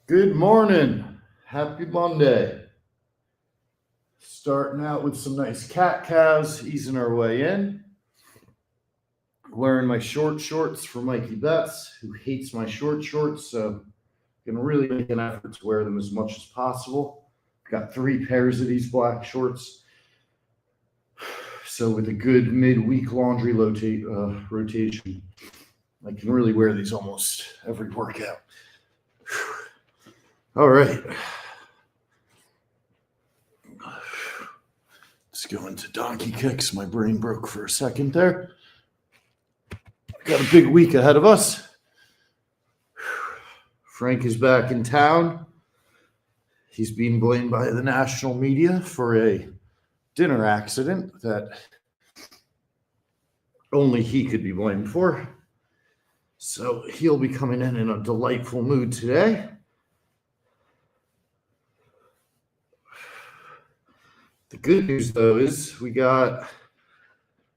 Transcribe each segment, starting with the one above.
Good morning. Happy Monday. Starting out with some nice cat cows, easing our way in. Wearing my short shorts for Mikey Betts, who hates my short shorts, so I'm gonna really make an effort to wear them as much as possible. Got 3 pairs of these black shorts. So with a good midweek laundry rotation, I can really wear these almost every workout. All right. Let's go into donkey kicks. My brain broke for a second there. Got a big week ahead of us. Frank is back in town. He's being blamed by the national media for a dinner accident that only he could be blamed for. So he'll be coming in a delightful mood today. The good news, though, is I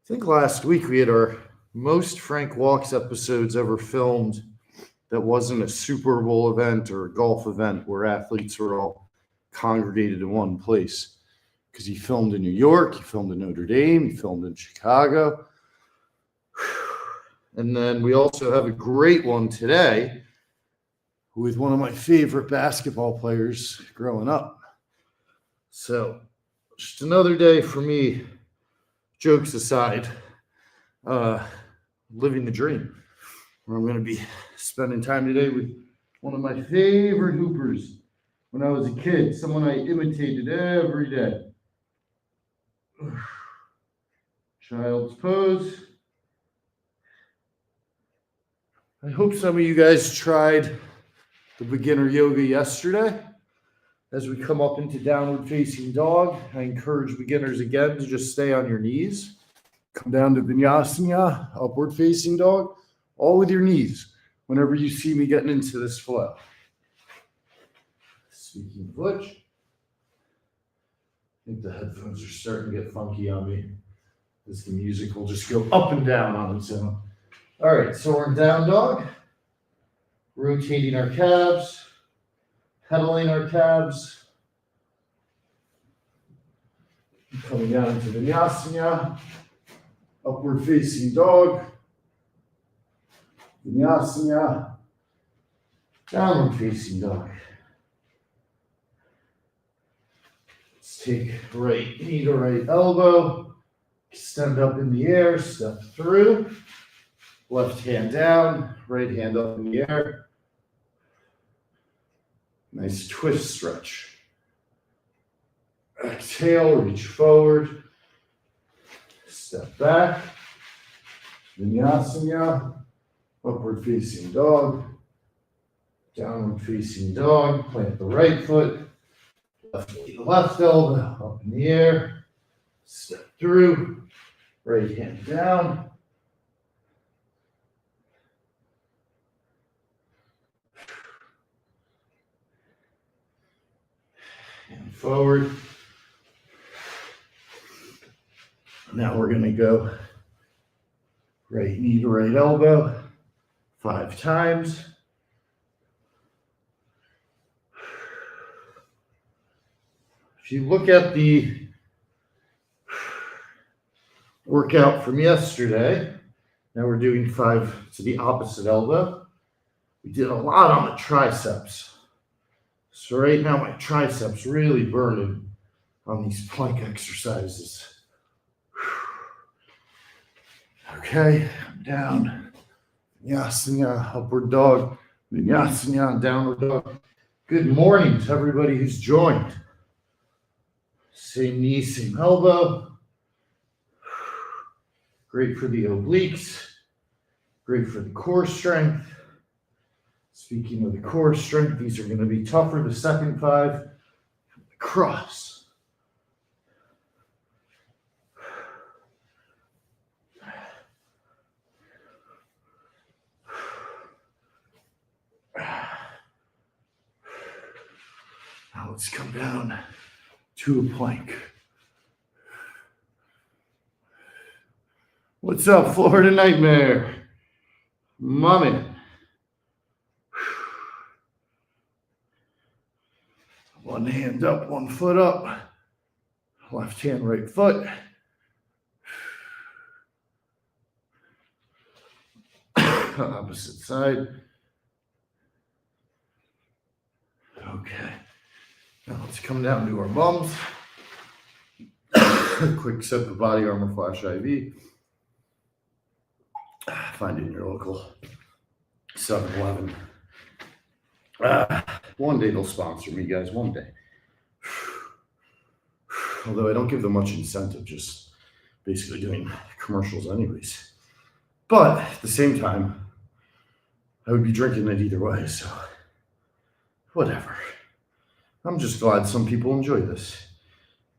think last week we had our most Frank Walks episodes ever filmed that wasn't a Super Bowl event or a golf event where athletes were all congregated in one place. Because he filmed in New York, he filmed in Notre Dame, he filmed in Chicago. And then we also have a great one today with one of my favorite basketball players growing up. So just another day for me, jokes aside, living the dream. Where I'm going to be spending time today with one of my favorite hoopers when I was a kid, someone I imitated every day. Child's pose. I hope some of you guys tried the beginner yoga yesterday. As we come up into downward facing dog, I encourage beginners again to just stay on your knees. Come down to vinyasana, upward facing dog, all with your knees whenever you see me getting into this flow. Speaking of which, I think the headphones are starting to get funky on me as the music will just go up and down on its own. All right, so we're in down dog, rotating our calves, pedaling our calves, coming down into vinyasana, upward facing dog, vinyasana, downward facing dog. Let's take right knee to right elbow, extend up in the air, step through, left hand down, right hand up in the air. Nice twist stretch. Exhale, reach forward, step back, vinyasana, upward facing dog, downward facing dog, plant the right foot, left elbow up in the air, step through, right hand down. And forward. Now we're going to go right knee to right elbow 5 times. If you look at the workout from yesterday, now we're doing 5 to the opposite elbow. We did a lot on the triceps. So right now my triceps really burning on these plank exercises. Okay, I'm down. Vinyasana, upward dog. Vinyasana, downward dog. Good morning to everybody who's joined. Same knee, same elbow. Great for the obliques. Great for the core strength. Speaking of the core strength, these are going to be tougher. The second 5, cross. Now let's come down to a plank. What's up, Florida Nightmare? Mommy. One hand up, 1 foot up. Left hand, right foot. Opposite side. Okay. Now let's come down to our bums. Quick sip of Body Armor Flash IV. Find it in your local 7-Eleven. One day they'll sponsor me, guys. One day. Although I don't give them much incentive, just basically doing commercials anyways. But at the same time, I would be drinking it either way, so whatever. I'm just glad some people enjoy this.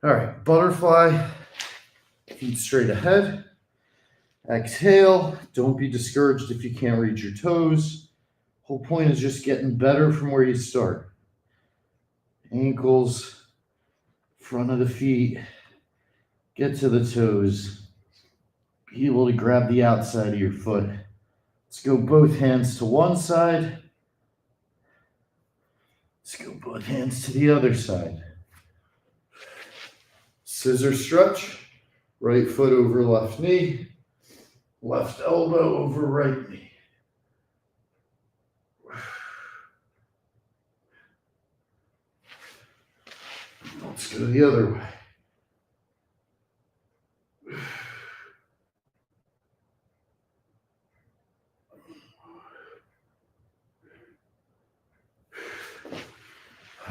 All right, butterfly, feet straight ahead. Exhale. Don't be discouraged if you can't reach your toes. Whole point is just getting better from where you start. Ankles, front of the feet, get to the toes. Be able to grab the outside of your foot. Let's go both hands to one side. Let's go both hands to the other side. Scissor stretch. Right foot over left knee. Left elbow over right knee. Let's go the other way.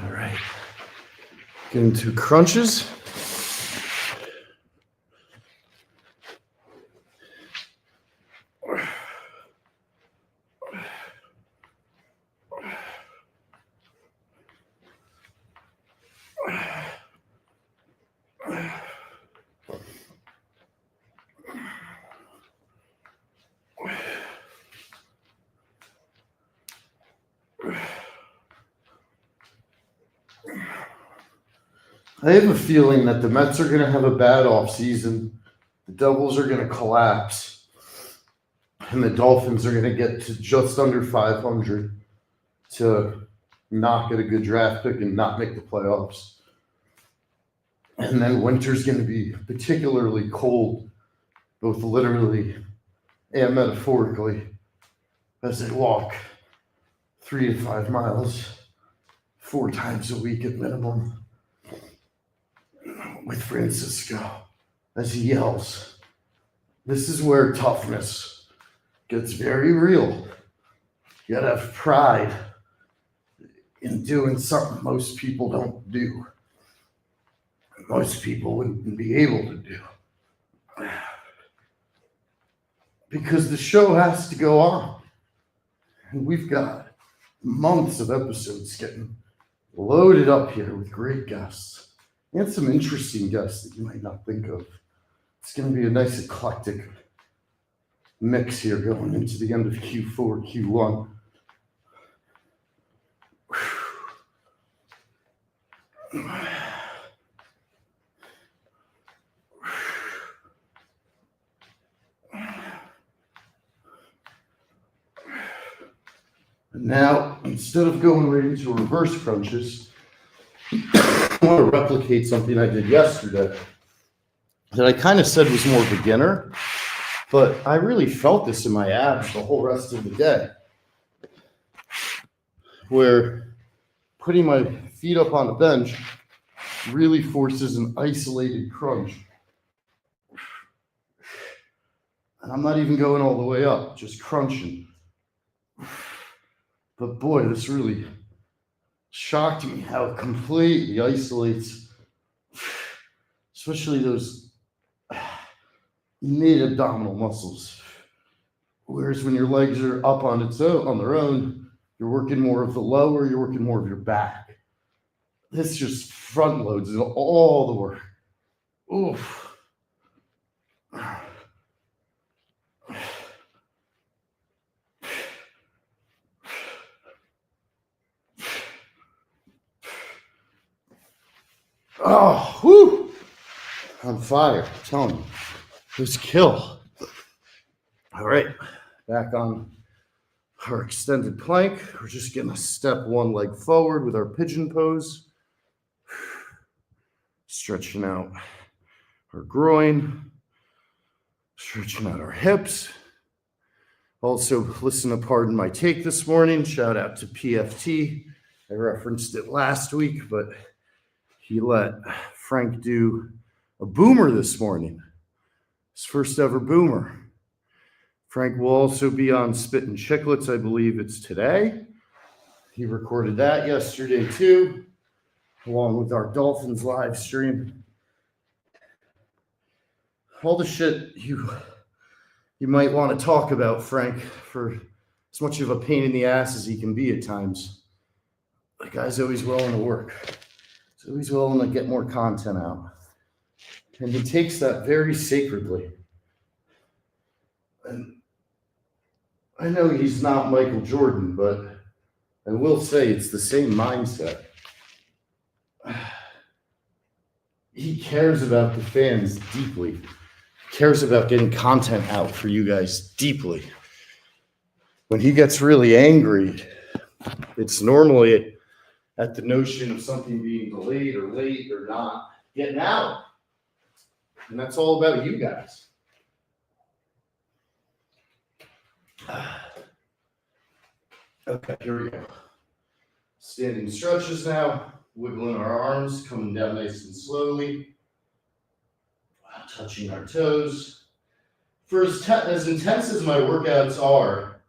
All right. Get into crunches. I have a feeling that the Mets are going to have a bad offseason. The Devils are going to collapse. And the Dolphins are going to get to just under 500 to not get a good draft pick and not make the playoffs. And then winter's going to be particularly cold, both literally and metaphorically, as they walk 3 to 5 miles 4 times a week at minimum with Francisco as he yells. This is where toughness gets very real. You gotta have pride in doing something most people don't do. Most people wouldn't be able to do. Because the show has to go on. And we've got months of episodes getting loaded up here with great guests. And some interesting guests that you might not think of. It's going to be a nice eclectic mix here going into the end of Q4, Q1. And now, instead of going right into reverse crunches, I want to replicate something I did yesterday that I kind of said was more beginner, but I really felt this in my abs the whole rest of the day, where putting my feet up on the bench really forces an isolated crunch. And I'm not even going all the way up, just crunching. But boy, this really shocked me how it completely isolates, especially those mid-abdominal muscles. Whereas when your legs are up on their own, you're working more of the lower, you're working more of your back. This just front loads all the work. Oof. Oh, whoo! On fire, I'm telling you. This kill. All right, back on our extended plank. We're just gonna step one leg forward with our pigeon pose. Stretching out our groin, stretching out our hips. Also, listen to Pardon My Take this morning. Shout out to PFT. I referenced it last week, but he let Frank do a boomer this morning. His first ever boomer. Frank will also be on Spittin' Chicklets. I believe it's today. He recorded that yesterday too, along with our Dolphins live stream. All the shit you might want to talk about, Frank, for as much of a pain in the ass as he can be at times. The guy's always willing to work. He's always willing to get more content out. And he takes that very sacredly. And I know he's not Michael Jordan, but I will say it's the same mindset. He cares about the fans deeply. Cares about getting content out for you guys deeply. When he gets really angry, it's normally at the notion of something being delayed or late or not getting out. And that's all about you guys. Okay, here we go. Standing stretches now, wiggling our arms, coming down nice and slowly. Touching our toes. For as intense as my workouts are,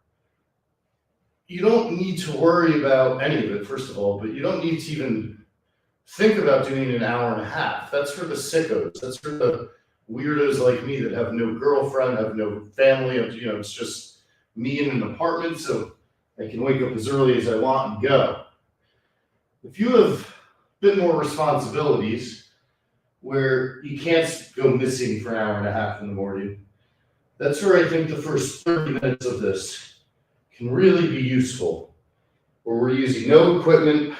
you don't need to worry about any of it, first of all, but you don't need to even think about doing an hour and a half. That's for the sickos. That's for the weirdos like me that have no girlfriend, have no family. It's just me in an apartment, so I can wake up as early as I want and go. If you have a bit more responsibilities, where you can't go missing for an hour and a half in the morning, that's where I think the first 30 minutes of this can really be useful. Where we're using no equipment,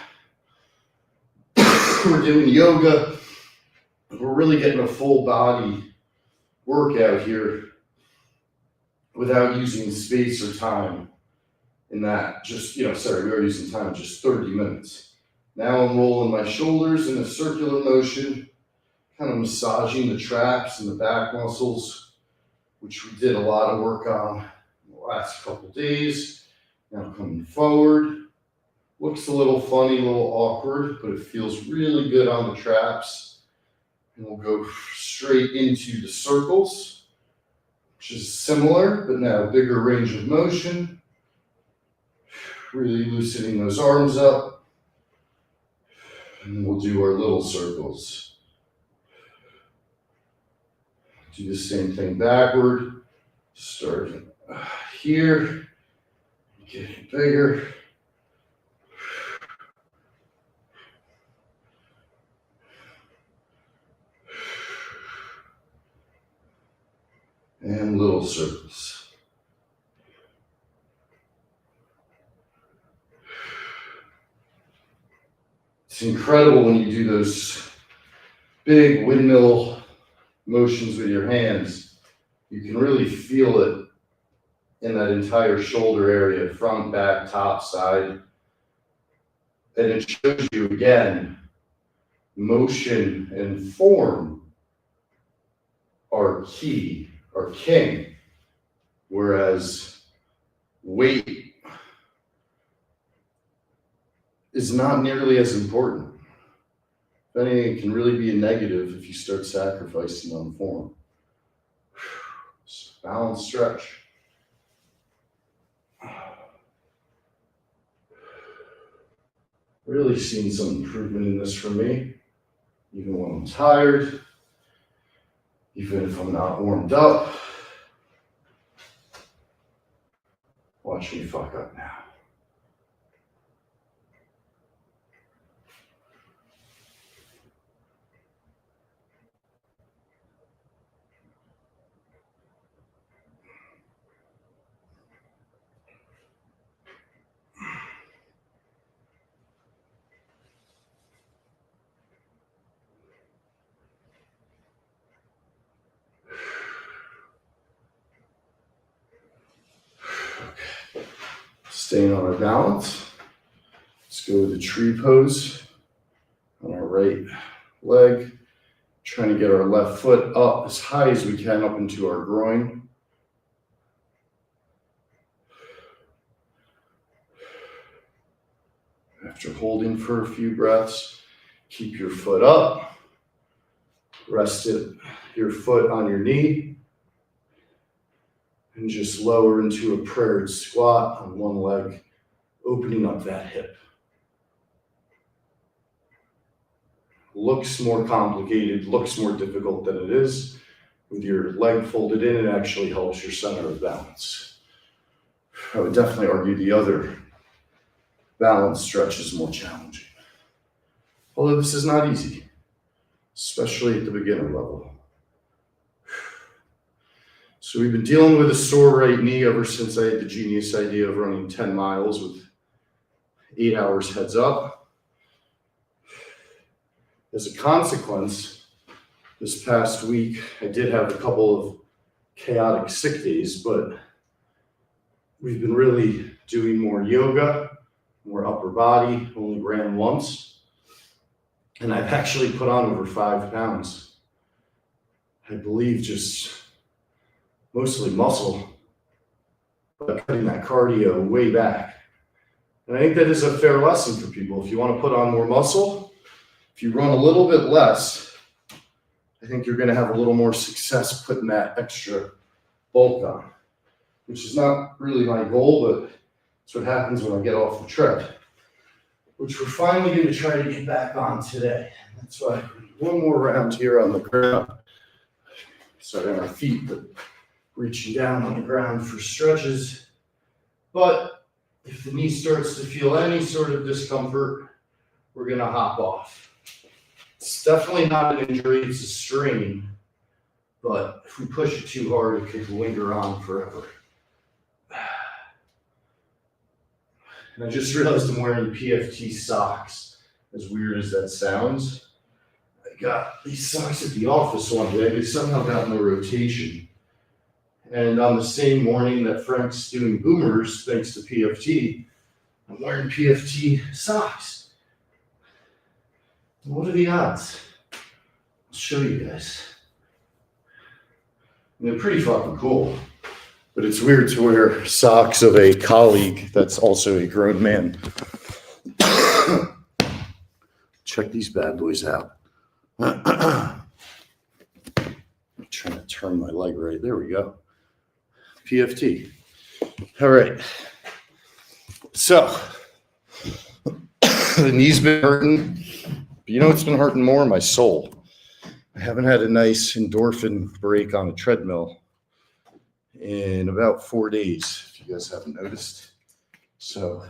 we're doing yoga, we're really getting a full body workout here without using space or time in that. We are using time, just 30 minutes. Now I'm rolling my shoulders in a circular motion, kind of massaging the traps and the back muscles, which we did a lot of work on in the last couple days. Now coming forward. Looks a little funny, a little awkward, but it feels really good on the traps. And we'll go straight into the circles, which is similar, but now a bigger range of motion. Really loosening those arms up. And we'll do our little circles. Do the same thing backward. Starting here. Getting bigger. And little circles. It's incredible when you do those big windmill motions with your hands. You can really feel it in that entire shoulder area, front, back, top, side. And it shows you again, motion and form are key, are king, whereas weight is not nearly as important. If anything, it can really be a negative if you start sacrificing on form. Balanced stretch. Really seeing some improvement in this for me, even when I'm tired, even if I'm not warmed up. Watch me fuck up now. Staying on our balance. Let's go with the tree pose on our right leg. Trying to get our left foot up as high as we can up into our groin. After holding for a few breaths, keep your foot up. Rest your foot on your knee. And just lower into a prayer squat on one leg, opening up that hip. Looks more complicated, looks more difficult than it is. With your leg folded in, it actually helps your center of balance. I would definitely argue the other balance stretch is more challenging. Although this is not easy, especially at the beginner level. So we've been dealing with a sore right knee ever since I had the genius idea of running 10 miles with 8 hours heads up. As a consequence, this past week, I did have a couple of chaotic sick days, but we've been really doing more yoga, more upper body, only ran once. And I've actually put on over 5 pounds. I believe just mostly muscle, but cutting that cardio way back. And I think that is a fair lesson for people. If you want to put on more muscle, if you run a little bit less, I think you're going to have a little more success putting that extra bulk on, which is not really my goal, but it's what happens when I get off the tread, which we're finally going to try to get back on today. That's why one more round here on the ground. Sorry, on our feet, but reaching down on the ground for stretches. But if the knee starts to feel any sort of discomfort, we're going to hop off. It's definitely not an injury, it's a strain. But if we push it too hard, it could linger on forever. And I just realized I'm wearing PFT socks, as weird as that sounds. I got these socks at the office one day. They somehow got in the rotation. And on the same morning that Frank's doing boomers, thanks to PFT, I'm wearing PFT socks. What are the odds? I'll show you guys. And they're pretty fucking cool. But it's weird to wear socks of a colleague that's also a grown man. Check these bad boys out. I'm trying to turn my leg right. There we go. PFT. All right. So, the knee's been hurting. But you know what's been hurting more? My soul. I haven't had a nice endorphin break on a treadmill in about 4 days, if you guys haven't noticed. So,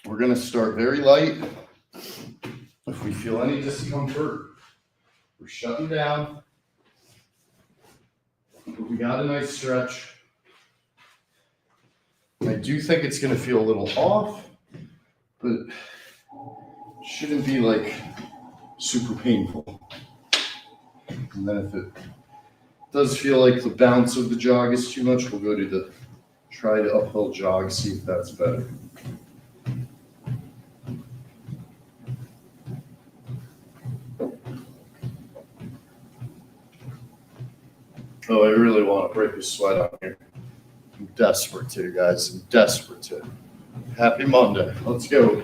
we're going to start very light. If we feel any discomfort, we're shutting down. We got a nice stretch. I do think it's going to feel a little off, but shouldn't be like super painful. And then if it does feel like the bounce of the jog is too much, we'll go to the try to uphill jog, see if that's better. Oh, I really want to break a sweat out here. I'm desperate to, guys. I'm desperate to. Happy Monday. Let's go.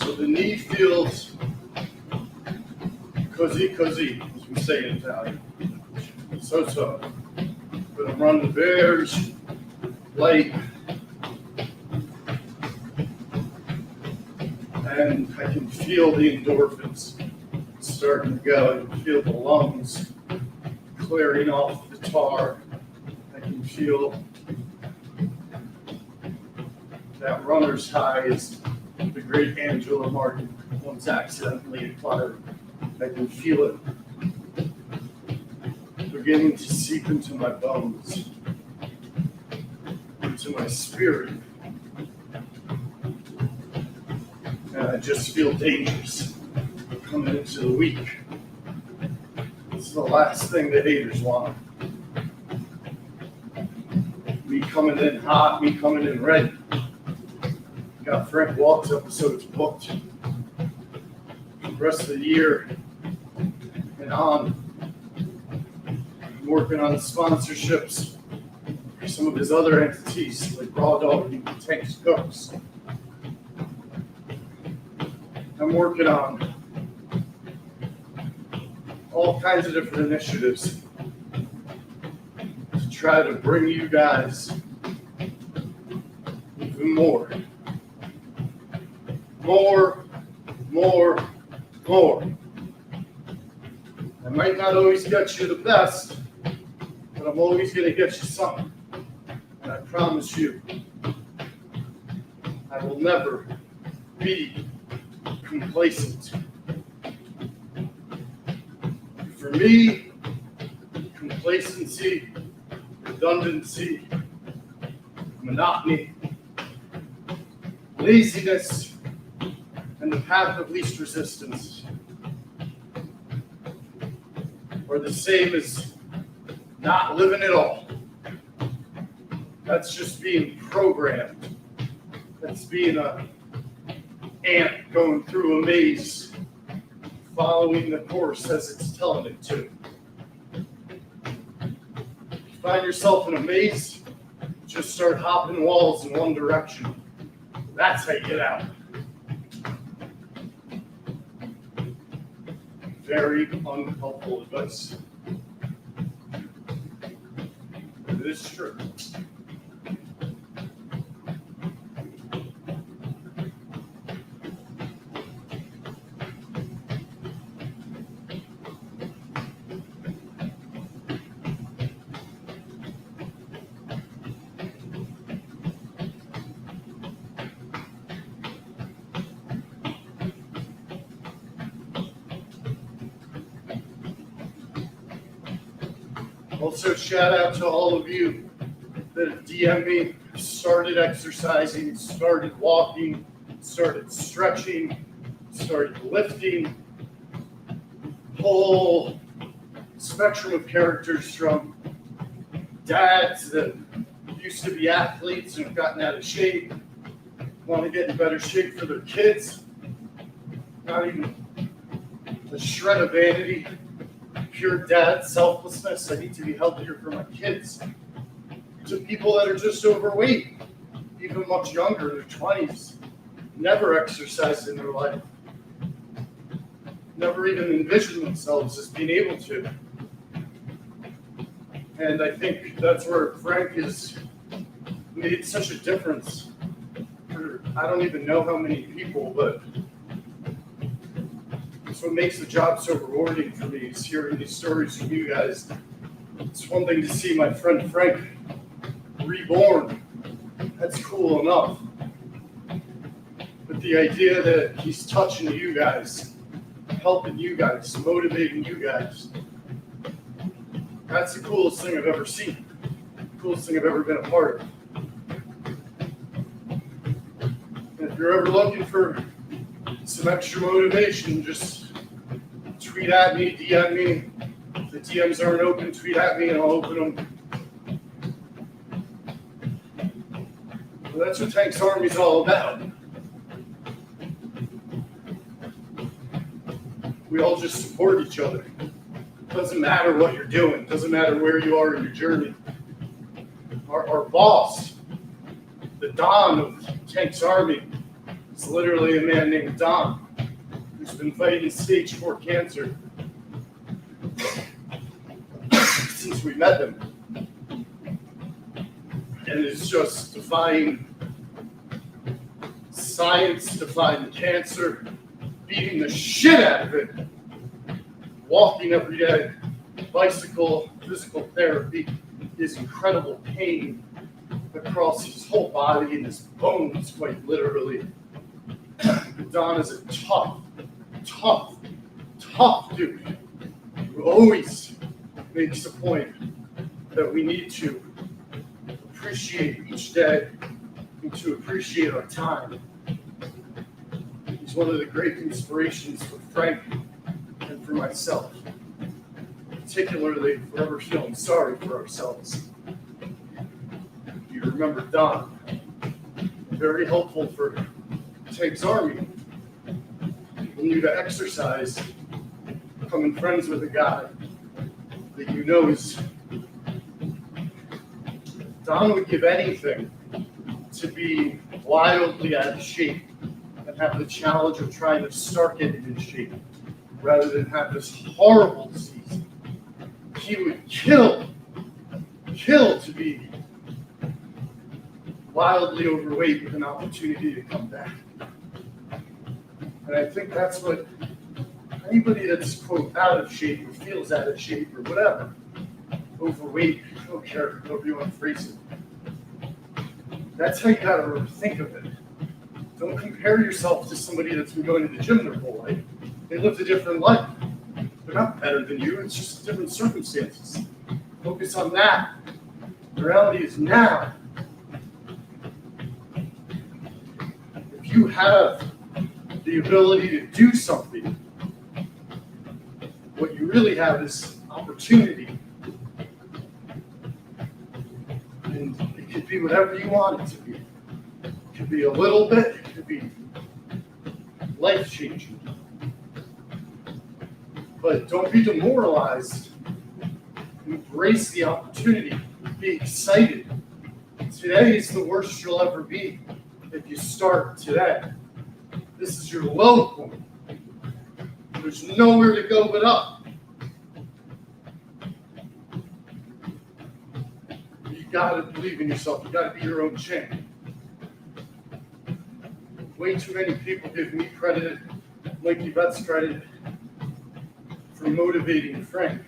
So the knee feels così, as we say in Italian. So. Gonna run the bears, light, and I can feel the endorphins starting to go. I can feel the lungs clearing off the tar. I can feel that runner's high, as the great Angela Martin once accidentally acquired. I can feel it beginning to seep into my bones, into my spirit. And I just feel dangerous coming into the week. It's the last thing the haters want. Me coming in hot, me coming in ready. Got Frank Walks episodes booked the rest of the year and on. I'm working on the sponsorships for some of his other entities, like Raw Dog and Tanks Cooks. I'm working on all kinds of different initiatives to try to bring you guys even more. I might not always get you the best, but I'm always going to get you something. And I promise you, I will never be complacent. For me, complacency, redundancy, monotony, laziness, and the path of least resistance are the same as not living at all. That's just being programmed. That's being an ant going through a maze, following the course as it's telling it to. If you find yourself in a maze, just start hopping walls in one direction. That's how you get out. Very unhelpful advice. But it is true. Also, shout out to all of you that have DM'd me, started exercising, started walking, started stretching, started lifting. Whole spectrum of characters, from dads that used to be athletes and have gotten out of shape, want to get in better shape for their kids, not even a shred of vanity, pure dad selflessness. I need to be healthier for my kids. To people that are just overweight, even much younger, their 20s, never exercised in their life, never even envisioned themselves as being able to. And I think that's where Frank has made such a difference for, I don't even know how many people, but it's what makes the job so rewarding for me, is hearing these stories from you guys. It's one thing to see my friend Frank reborn. That's cool enough. But the idea that he's touching you guys, helping you guys, motivating you guys, that's the coolest thing I've ever seen. The coolest thing I've ever been a part of. And if you're ever looking for some extra motivation, just tweet at me, DM me. If the DMs aren't open, tweet at me and I'll open them. Well, that's what Tank's Army's all about. We all just support each other. Doesn't matter what you're doing. Doesn't matter where you are in your journey. Our boss, the Don of Tank's Army, It's literally a man named Don who's been fighting stage 4 cancer since we met him. And is just defying science, defying cancer, beating the shit out of it, walking every day, bicycle, physical therapy, his incredible pain across his whole body and his bones, quite literally. Don is a tough dude who always makes the point that we need to appreciate each day and to appreciate our time. He's one of the great inspirations for Frank and for myself, particularly forever feeling sorry for ourselves. You remember Don, very helpful for Tank's Army. People knew to exercise, becoming friends with a guy that you know is. Don would give anything to be wildly out of shape and have the challenge of trying to start getting in shape rather than have this horrible disease. He would kill to be wildly overweight with an opportunity to come back. And I think that's what anybody that's, quote, out of shape or feels out of shape or whatever, overweight, I don't care, however you want to phrase it, that's how you got to think of it. Don't compare yourself to somebody that's been going to the gym their whole life. They lived a different life. They're not better than you, it's just different circumstances. Focus on that. The reality is now. If you have the ability to do something, what you really have is opportunity. And it could be whatever you want it to be. It could be a little bit, it could be life-changing. But don't be demoralized. Embrace the opportunity. Be excited. Today is the worst you'll ever be if you start today. This is your low point. There's nowhere to go but up. You gotta believe in yourself. You gotta be your own champ. Way too many people give me credit, Mikey Betts credit, for motivating Frank.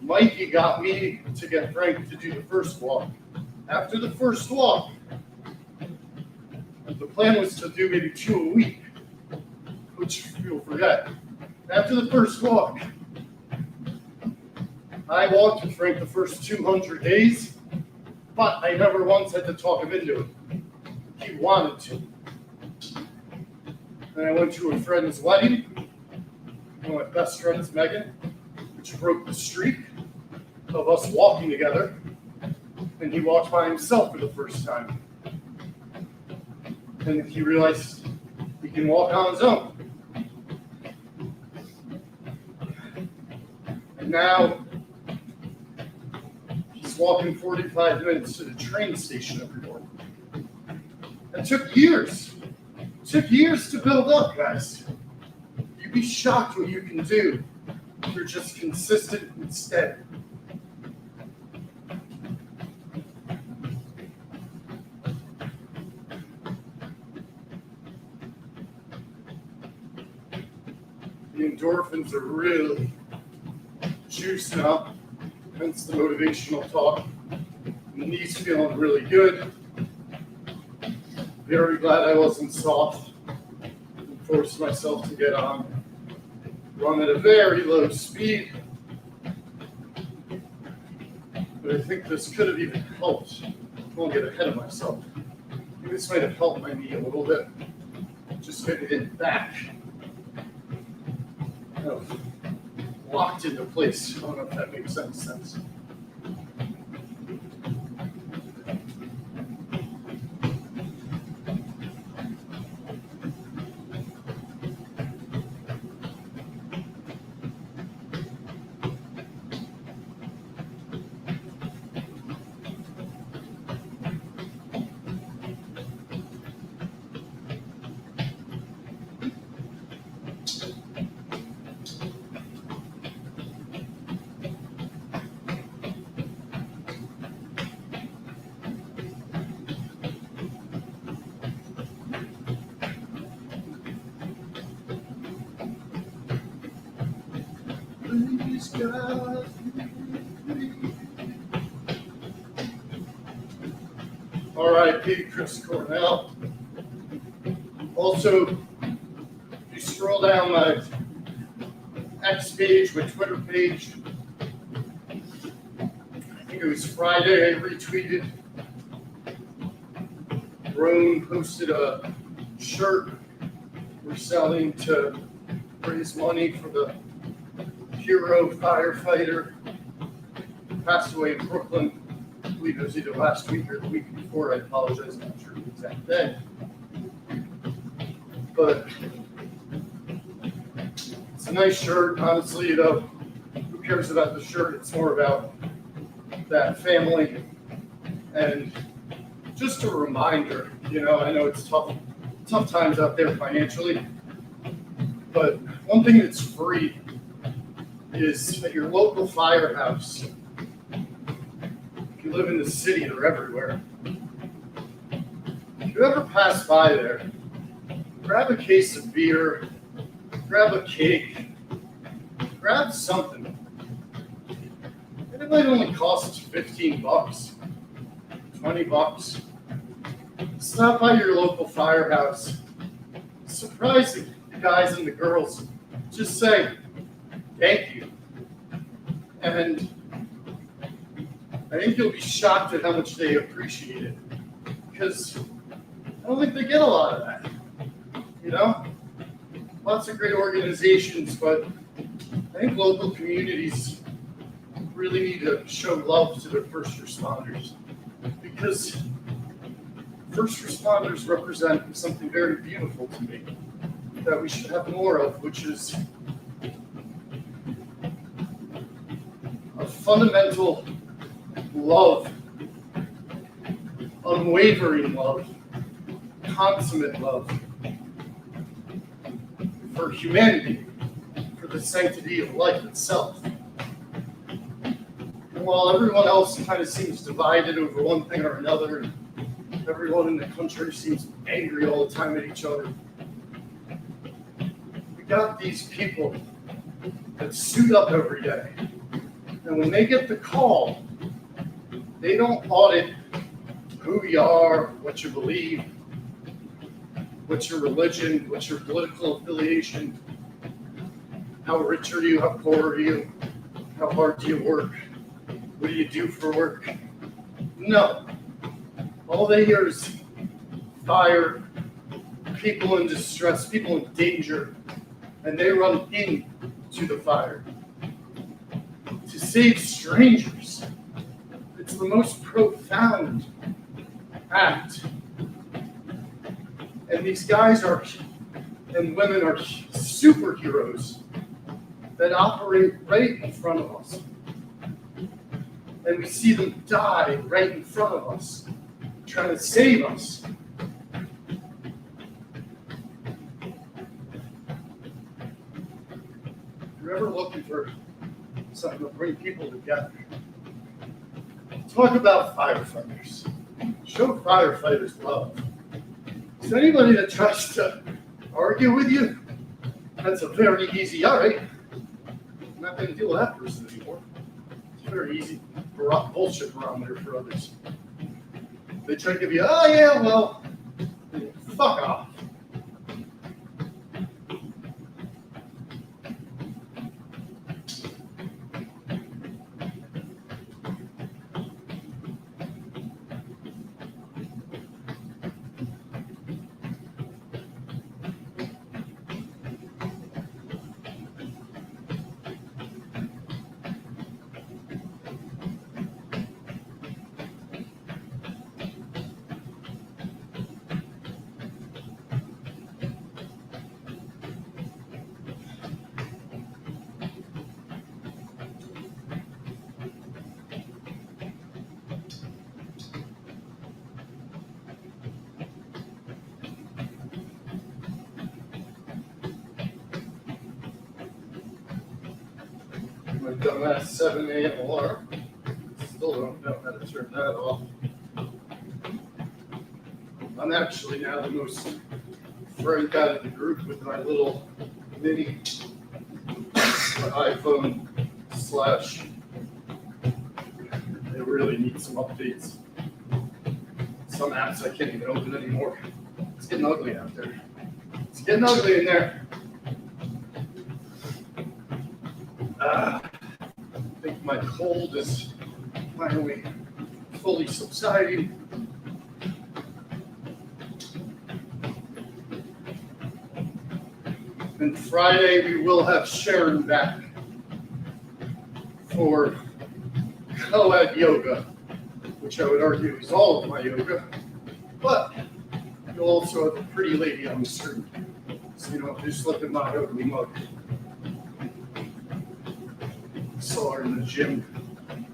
Mikey got me to get Frank to do the first walk. After the first walk, the plan was to do maybe 2 a week, which you'll forget. After the first walk, I walked with Frank the first 200 days, but I never once had to talk him into it. He wanted to. Then I went to a friend's wedding, one of my best friends, Megan, which broke the streak of us walking together, and he walked by himself for the first time. And he realized he can walk on his own. And now he's walking 45 minutes to the train station every morning. It took years. It took years to build up, guys. You'd be shocked what you can do if you're just consistent and steady. The endorphins are really juicing up, hence the motivational talk. The knee's feeling really good. Very glad I wasn't soft and forced myself to get on. Run at a very low speed. But I think this could have even helped. I won't get ahead of myself. I think this might have helped my knee a little bit. Just getting it back. Kind of locked into place. I don't know if that makes any sense. got R.I.P. Chris Cornell. Also, if you scroll down my X page, my Twitter page, I think it was Friday, I retweeted. Roan posted a shirt we're selling to raise money for the hero firefighter who passed away in Brooklyn. I believe it was either last week or the week before. I apologize, I'm not sure the exact day. But it's a nice shirt, honestly, who cares about the shirt? It's more about that family. And just a reminder, I know it's tough times out there financially, but one thing that's free is at your local firehouse. If you live in the city, they're everywhere. If you ever pass by there, grab a case of beer, grab a cake, grab something. And it might only cost $15, $20. Stop by your local firehouse. Surprise the guys and the girls. Just say, thank you. And I think you'll be shocked at how much they appreciate it. Because I don't think they get a lot of that. Lots of great organizations, but I think local communities really need to show love to their first responders. Because first responders represent something very beautiful to me that we should have more of, which is a fundamental love, unwavering love, consummate love for humanity, for the sanctity of life itself. And while everyone else kind of seems divided over one thing or another, everyone in the country seems angry all the time at each other, we got these people that suit up every day. And when they get the call, they don't audit who you are, what you believe, what's your religion, what's your political affiliation, how rich are you, how poor are you, how hard do you work, what do you do for work? No. All they hear is fire, people in distress, people in danger, and they run into the fire to save strangers. It's the most profound act. And these guys and women are superheroes that operate right in front of us. And we see them die right in front of us, trying to save us. If you're ever looking for something to bring people together, talk about firefighters. Show firefighters love. Is anybody that tries to argue with you, that's a very easy, all right, I'm not going to deal with that person anymore. It's very easy bullshit barometer for others. They try to give you, oh yeah, well, fuck off. My dumbass 7 a.m. alarm. Still don't know how to turn that off. I'm actually now the most friend out of the group with my little mini iPhone slash they really need some updates. Some apps I can't even open anymore. It's getting ugly out there. It's getting ugly in there. I think my cold is finally fully subsiding. And Friday we will have Sharon back for co-ed yoga, which I would argue is all of my yoga. But you'll also have a pretty lady on the screen, so you don't just look at my ugly mug. Saw her in the gym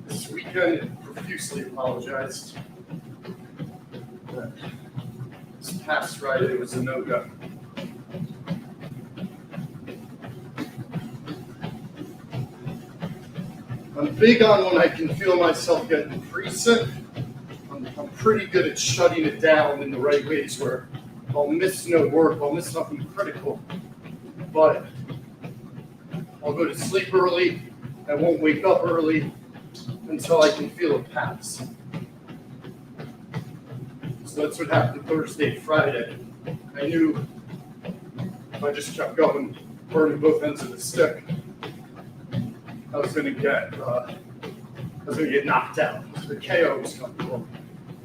this weekend and profusely apologized. But this past Friday was a no-go. I'm big on when I can feel myself getting pre-sick. I'm pretty good at shutting it down in the right ways where I'll miss no work, I'll miss nothing critical, but I'll go to sleep early, I won't wake up early until I can feel it pass. So that's what happened Thursday, Friday. I knew if I just kept going, burning both ends of the stick, I was gonna get knocked out. The KO was coming,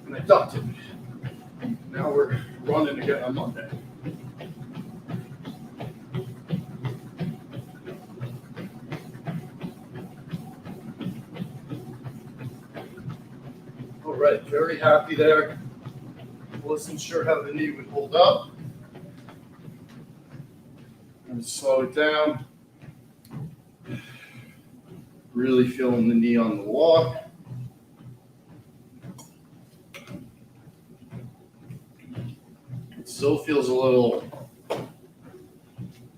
and I ducked it. Now we're running again on Monday. All right, very happy there. Wasn't sure how the knee would hold up. And slow it down. Really feeling the knee on the walk. It still feels a little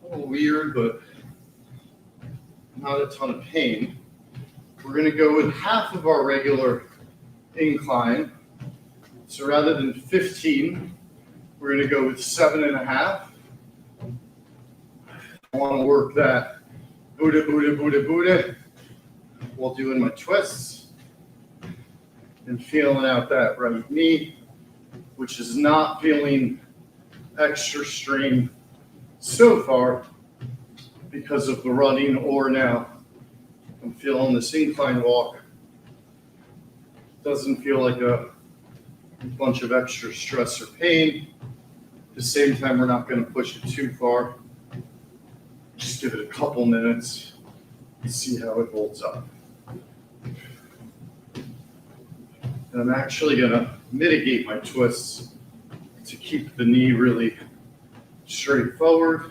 weird, but not a ton of pain. We're going to go with half of our regular incline. So rather than 15, we're going to go with 7.5. I want to work that Buddha, Buddha, Buddha, Buddha while doing my twists and feeling out that right knee, which is not feeling extra strain so far because of the running, or now I'm feeling this incline walk. Doesn't feel like a bunch of extra stress or pain. At the same time, we're not going to push it too far. Just give it a couple minutes and see how it holds up. And I'm actually going to mitigate my twists to keep the knee really straight forward.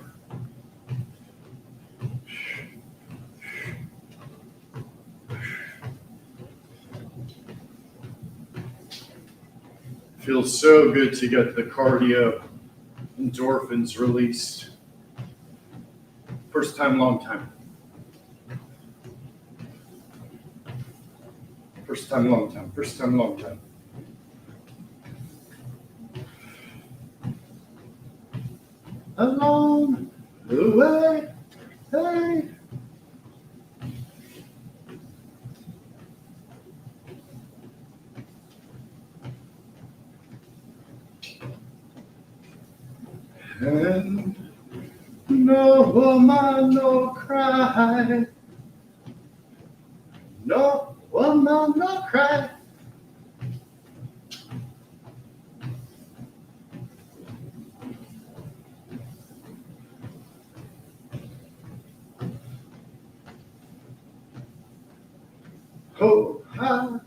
Feels so good to get the cardio endorphins released. First time, long time. First time, long time. First time, long time. Along the way, hey. And no woman, no cry. No woman, no cry. Oh, ha,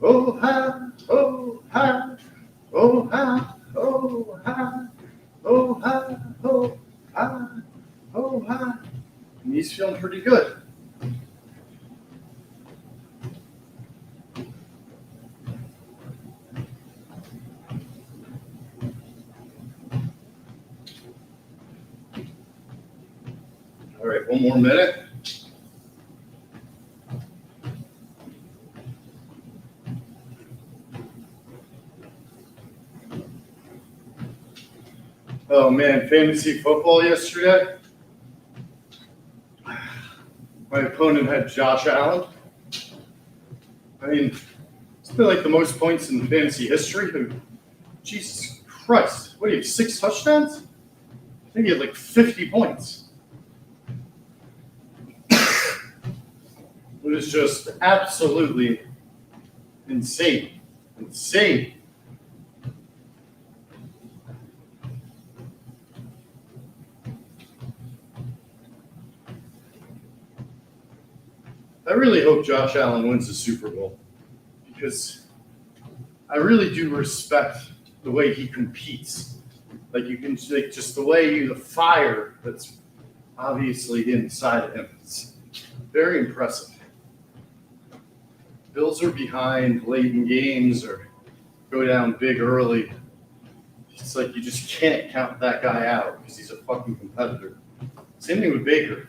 oh, ha, oh, ha, oh, ha, oh, ha. Oh, ha, oh, ha, oh, ha. And he's feeling pretty good. All right, one more minute. Oh man, fantasy football yesterday. My opponent had Josh Allen. I mean, it's been like the most points in fantasy history. Jesus Christ. What do you have, 6 touchdowns? I think he had like 50 points. It was just absolutely insane. Insane. I really hope Josh Allen wins the Super Bowl because I really do respect the way he competes. Like you can like just the way the fire that's obviously inside of him. It's very impressive. Bills are behind late in games or go down big early. It's like you just can't count that guy out because he's a fucking competitor. Same thing with Baker.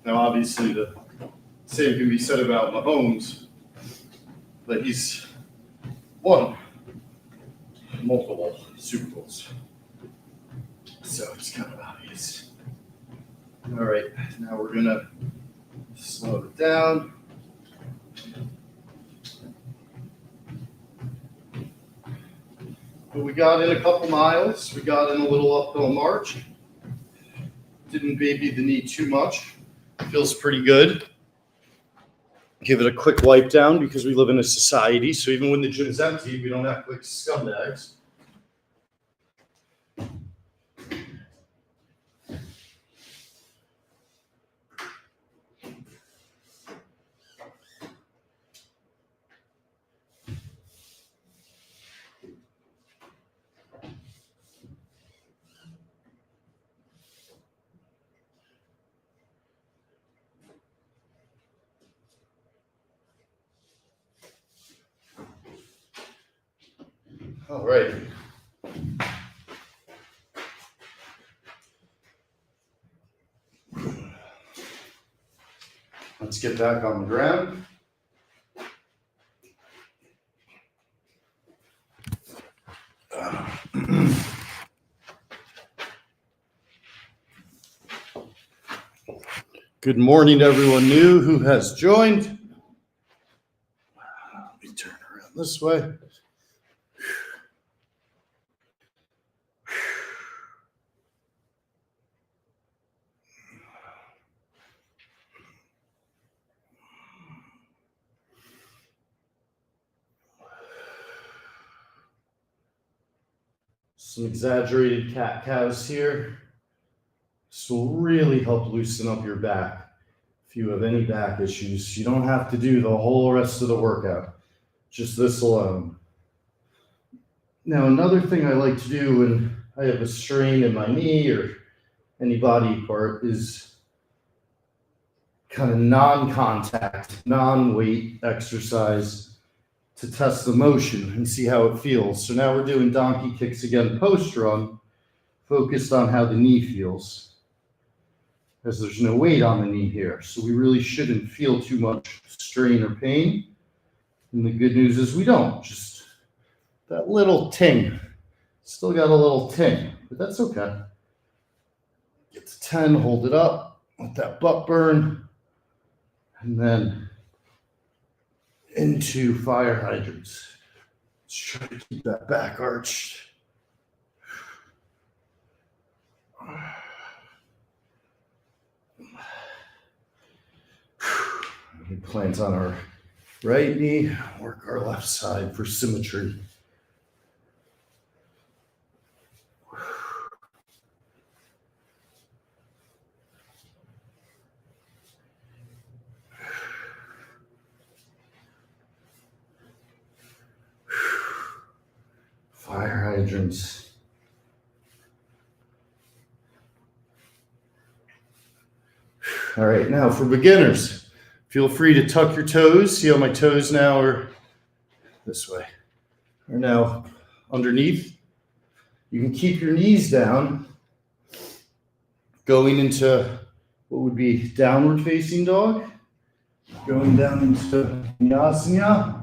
Now, obviously, the same can be said about Mahomes, but he's won multiple Super Bowls. So it's kind of obvious. All right, now we're going to slow it down. But we got in a couple miles. We got in a little uphill march. Didn't baby the knee too much. Feels pretty good. Give it a quick wipe down because we live in a society. So even when the gym is empty, we don't act like scumbags. All right. Let's get back on the ground. Good morning to everyone new who has joined. Let me turn around this way. Some exaggerated cat-cows here. This will really help loosen up your back. If you have any back issues, you don't have to do the whole rest of the workout. Just this alone. Now, another thing I like to do when I have a strain in my knee or any body part is kind of non-contact, non-weight exercise to test the motion and see how it feels. So now we're doing donkey kicks again post-run, focused on how the knee feels, as there's no weight on the knee here. So we really shouldn't feel too much strain or pain. And the good news is we don't, just that little ting. Still got a little ting, but that's okay. Get to 10, hold it up, let that butt burn, and then into fire hydrants. Let's try to keep that back arched. We plant on our right knee, work our left side for symmetry. Fire hydrants. All right, now for beginners, feel free to tuck your toes. See how my toes now are this way, are now underneath. You can keep your knees down, going into what would be downward facing dog, going down into Nyasana,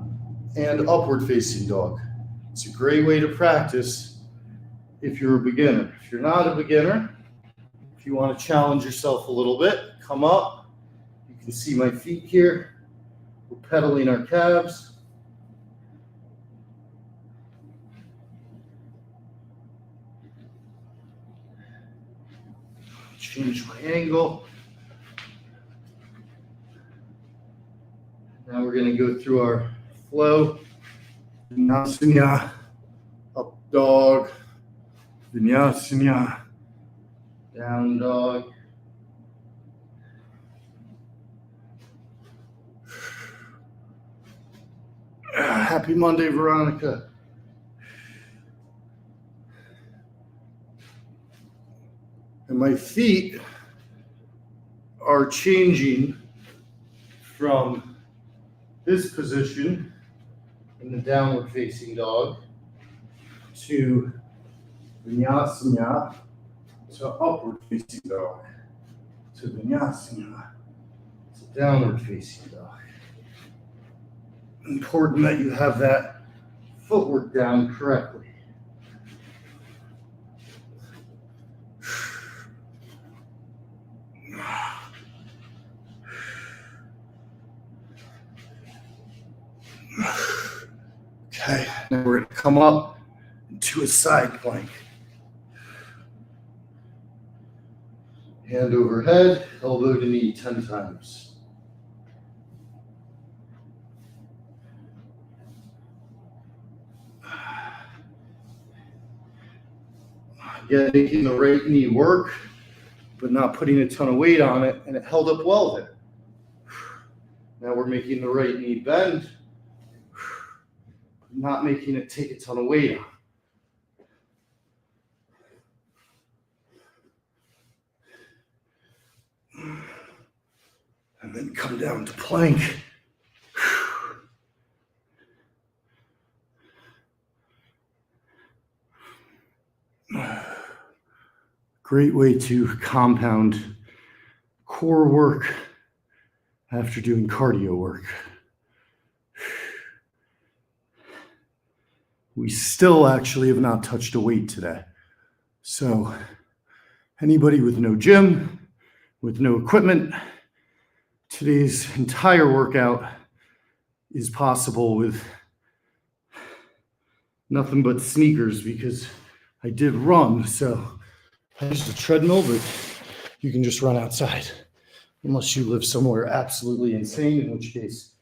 and upward facing dog. It's a great way to practice if you're a beginner. If you're not a beginner, if you want to challenge yourself a little bit, come up. You can see my feet here. We're pedaling our calves. Change my angle. Now we're going to go through our flow. Vinyasana, up dog, Vinyasana, down dog. Happy Monday, Veronica. And my feet are changing from this position in the downward facing dog to Vinyasana to upward facing dog to Vinyasana to downward facing dog. Important that you have that footwork down correctly. Okay, now we're going to come up into a side plank. Hand over head, elbow to knee 10 times. Again, making the right knee work, but not putting a ton of weight on it, and it held up well there. Now we're making the right knee bend, not making it take a ton of weight on. And then come down to plank. Great way to compound core work after doing cardio work. We still actually have not touched a weight today. So anybody with no gym, with no equipment, today's entire workout is possible with nothing but sneakers because I did run. So I used a treadmill, but you can just run outside unless you live somewhere absolutely insane, in which case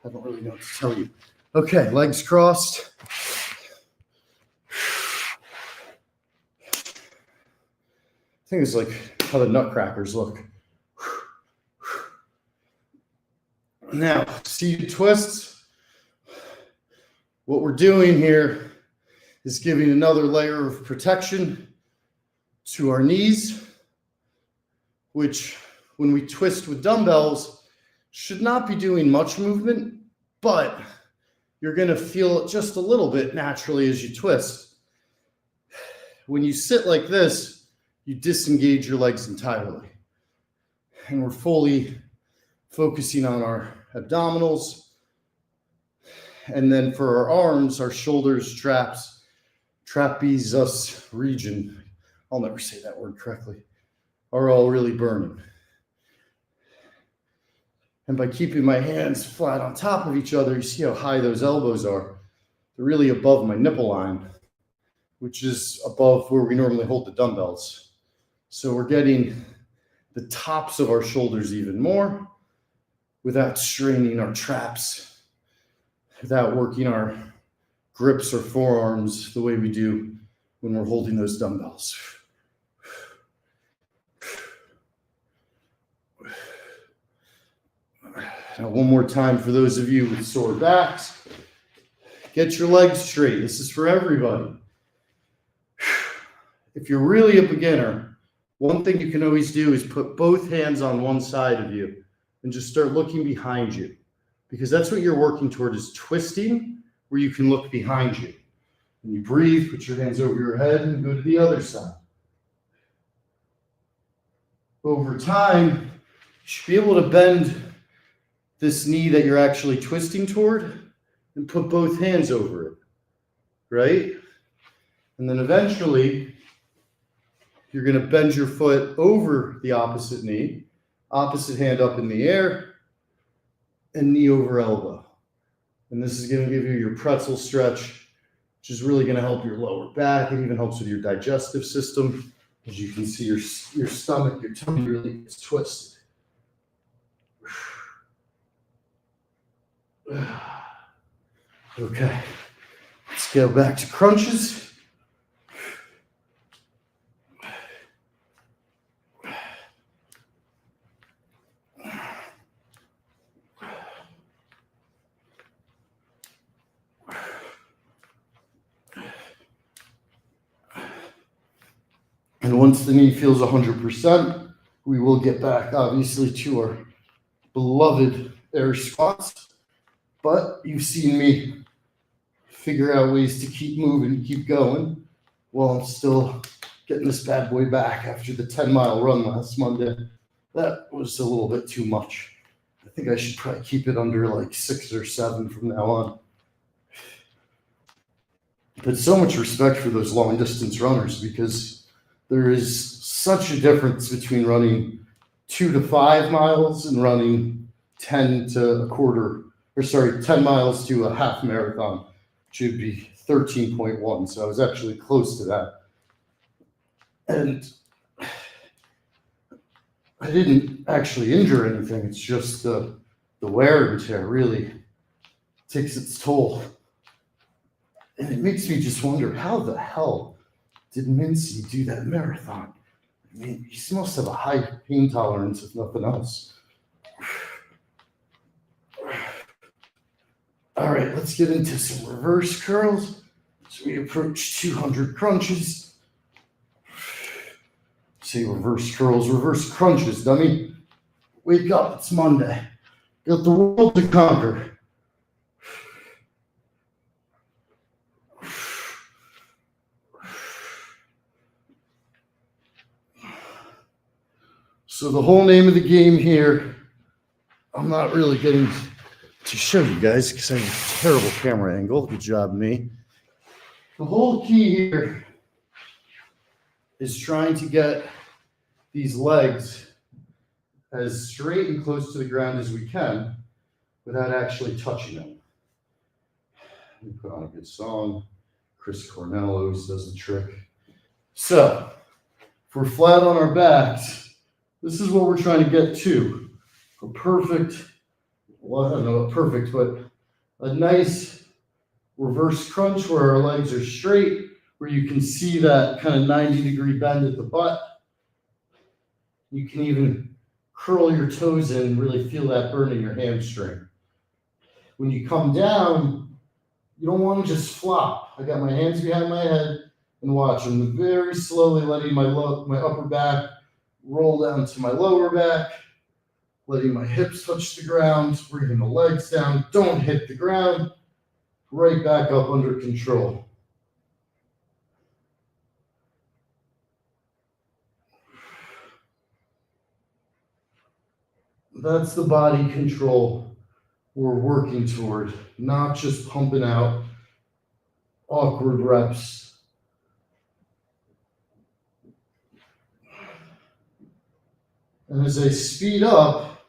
I don't really know what to tell you. Okay, legs crossed. I think it's like how the nutcrackers look. Now, seated twists. What we're doing here is giving another layer of protection to our knees, which when we twist with dumbbells should not be doing much movement, but you're going to feel it just a little bit naturally as you twist. When you sit like this, you disengage your legs entirely. And we're fully focusing on our abdominals. And then for our arms, our shoulders, traps, trapezius region, I'll never say that word correctly, are all really burning. And by keeping my hands flat on top of each other, you see how high those elbows are. They're really above my nipple line, which is above where we normally hold the dumbbells. So we're getting the tops of our shoulders even more without straining our traps, without working our grips or forearms the way we do when we're holding those dumbbells. Now, one more time for those of you with sore backs, get your legs straight. This is for everybody. If you're really a beginner, one thing you can always do is put both hands on one side of you and just start looking behind you, because that's what you're working toward, is twisting where you can look behind you. When you breathe, put your hands over your head and go to the other side. Over time, you should be able to bend this knee that you're actually twisting toward and put both hands over it. right? And then eventually, you're going to bend your foot over the opposite knee, opposite hand up in the air, and knee over elbow. And this is going to give you your pretzel stretch, which is really going to help your lower back. It even helps with your digestive system. As you can see, your stomach, your tummy really gets twisted. Okay, let's go back to crunches. And once the knee feels 100%, we will get back, obviously, to our beloved air squats. But you've seen me figure out ways to keep moving, keep going, while I'm still getting this bad boy back after the 10-mile run last Monday. That was a little bit too much. I think I should probably keep it under like 6 or 7 from now on. But so much respect for those long distance runners, because there is such a difference between running 2 to 5 miles and running 10 miles to a half marathon, which would be 13.1. So I was actually close to that. And I didn't actually injure anything. It's just the wear and tear really takes its toll. And it makes me just wonder, how the hell did Mincy do that marathon? I mean, he must have a high pain tolerance, if nothing else. All right, let's get into some reverse curls. So we approach 200 crunches. Say reverse curls, reverse crunches, dummy. Wake up, it's Monday. Got the world to conquer. So the whole name of the game here, I'm not really getting to show you guys because I have a terrible camera angle. Good job, me. The whole key here is trying to get these legs as straight and close to the ground as we can without actually touching them. Let me put on a good song. Chris Cornell always does the trick. So, if we're flat on our backs, this is what we're trying to get to. A perfect, well, I don't know, perfect, but a nice reverse crunch where our legs are straight, where you can see that kind of 90-degree bend at the butt. You can even curl your toes in and really feel that burn in your hamstring. When you come down, you don't want to just flop. I got my hands behind my head and watch. I'm very slowly letting my upper back roll down to my lower back, letting my hips touch the ground, bringing the legs down. Don't hit the ground. Right back up under control. That's the body control we're working toward, not just pumping out awkward reps. And as I speed up,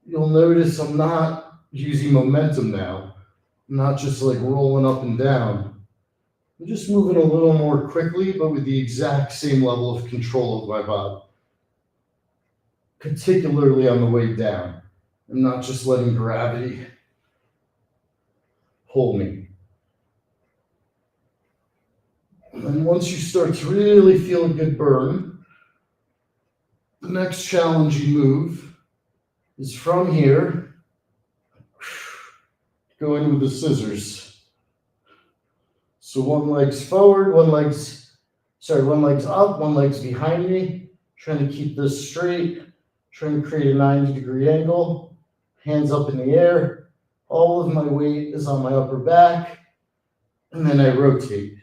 you'll notice I'm not using momentum now. I'm not just like rolling up and down. I'm just moving a little more quickly, but with the exact same level of control of my body. Particularly on the way down. I'm not just letting gravity hold me. And then once you start to really feel a good burn, the next challenging move is from here, going with the scissors. So one leg's forward, one leg's up, one leg's behind me, trying to keep this straight, trying to create a 90-degree angle, hands up in the air. All of my weight is on my upper back, and then I rotate.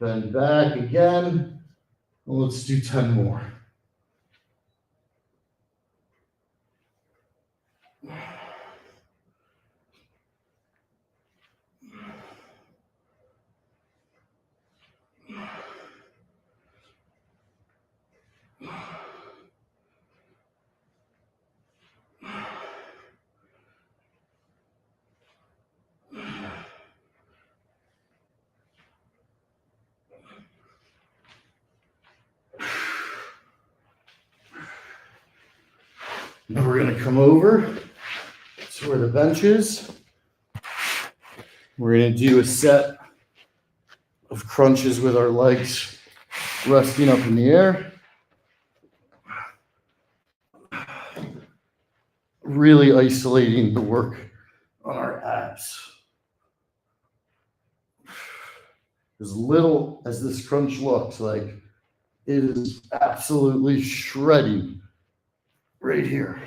Bend back again. And let's do 10 more. Now we're going to come over to where the bench is. We're going to do a set of crunches with our legs resting up in the air. Really isolating the work on our abs. As little as this crunch looks like, it is absolutely shredding right here.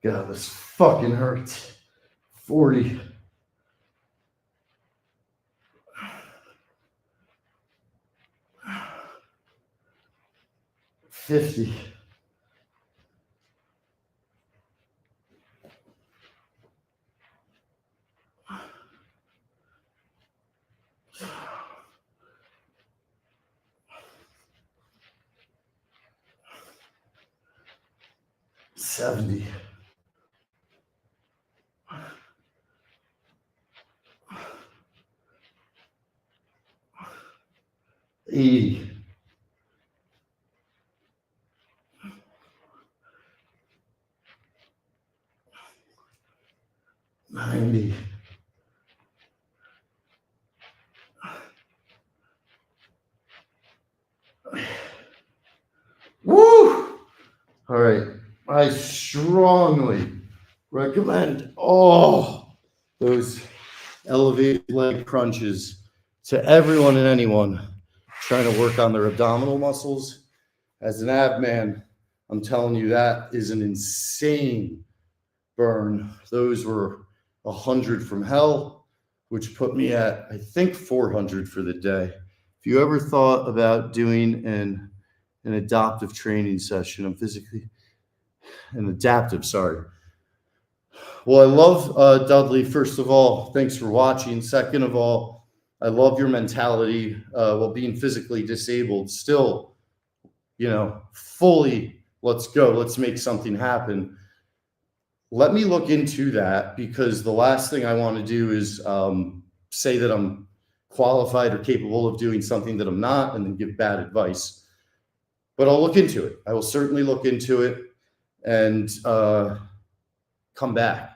God, this fucking hurts. 40. 50. 70. 80. 90. Woo! All right. I strongly recommend those elevated leg crunches to everyone and anyone trying to work on their abdominal muscles. As an ab man, I'm telling you, that is an insane burn. Those were 100 from hell, which put me at, I think, 400 for the day. If you ever thought about doing an adaptive training session, sorry. Well, I love Dudley. First of all, thanks for watching. Second of all, I love your mentality while being physically disabled. Still, fully, let's go. Let's make something happen. Let me look into that, because the last thing I want to do is say that I'm qualified or capable of doing something that I'm not and then give bad advice. But I'll look into it. I will certainly look into it and come back.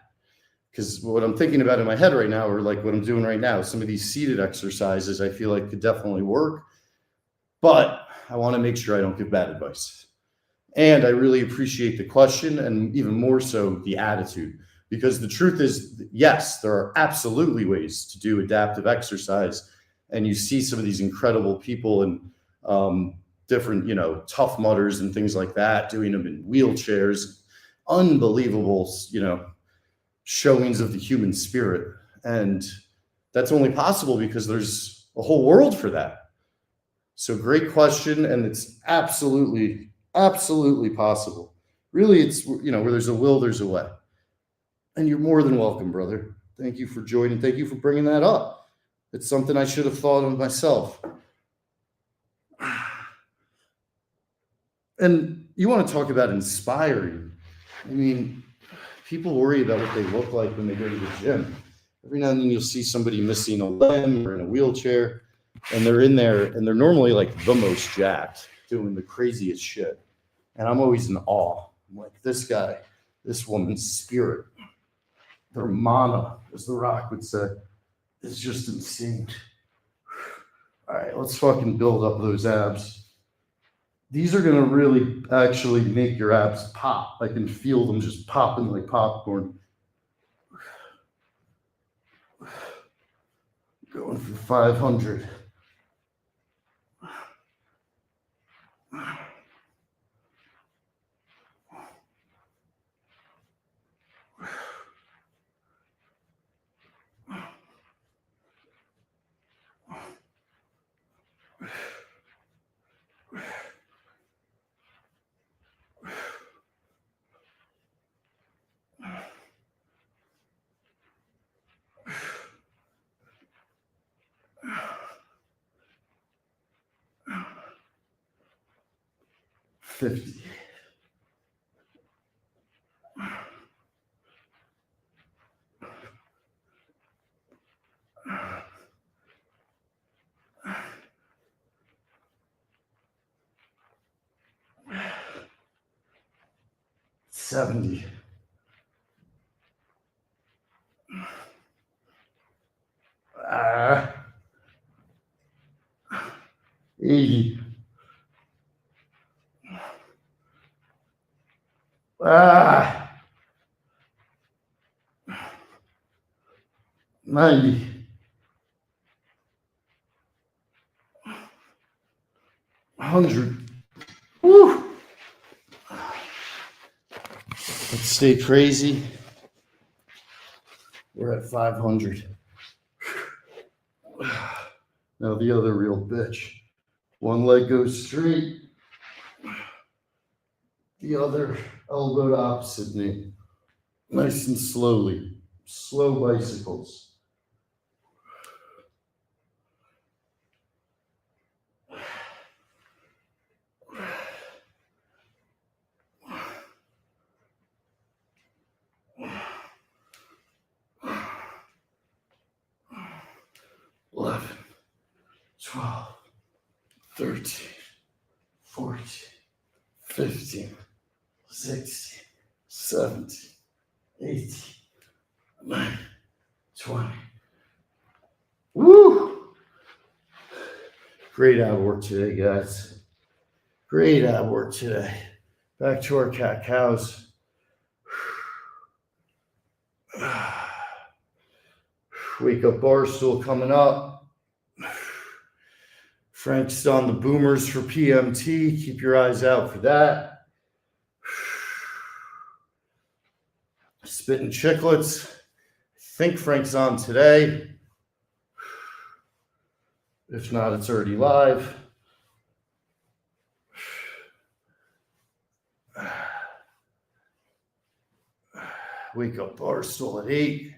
Because what I'm thinking about in my head right now, or like what I'm doing right now, some of these seated exercises I feel like could definitely work. But I want to make sure I don't give bad advice. And I really appreciate the question, and even more so the attitude. Because the truth is, yes, there are absolutely ways to do adaptive exercise. And you see some of these incredible people and different, Tough Mudders and things like that, doing them in wheelchairs. Unbelievable, showings of the human spirit. And that's only possible because there's a whole world for that. So great question. And it's absolutely possible. Really, it's, where there's a will, there's a way. And you're more than welcome, brother. Thank you for joining. Thank you for bringing that up. It's something I should have thought of myself. And you want to talk about inspiring. I mean, people worry about what they look like when they go to the gym. Every now and then you'll see somebody missing a limb or in a wheelchair, and they're in there, and they're normally like the most jacked, doing the craziest shit. And I'm always in awe. I'm like, this guy, this woman's spirit, their mana, as The Rock would say, is just insane. All right, let's fucking build up those abs. These are gonna really actually make your abs pop. I can feel them just popping like popcorn. Going for 500. $50. $70. Ah. 80. Ah. 90. 100. Woo. Let's stay crazy. We're at 500. Now the other real bitch. One leg goes straight. The other elbowed opposite me. Nice and slowly. Slow bicycles. $11, $12, $13, $14, $15, $16, $17, $18, $19, $20. Woo! Great ab work today, guys. Great ab work today. Back to our cat cows. Wake up bar stool coming up. Frank's on the boomers for PMT. Keep your eyes out for that. Spitting chicklets. I think Frank's on today. If not, it's already live. Wake up bar stool at 8.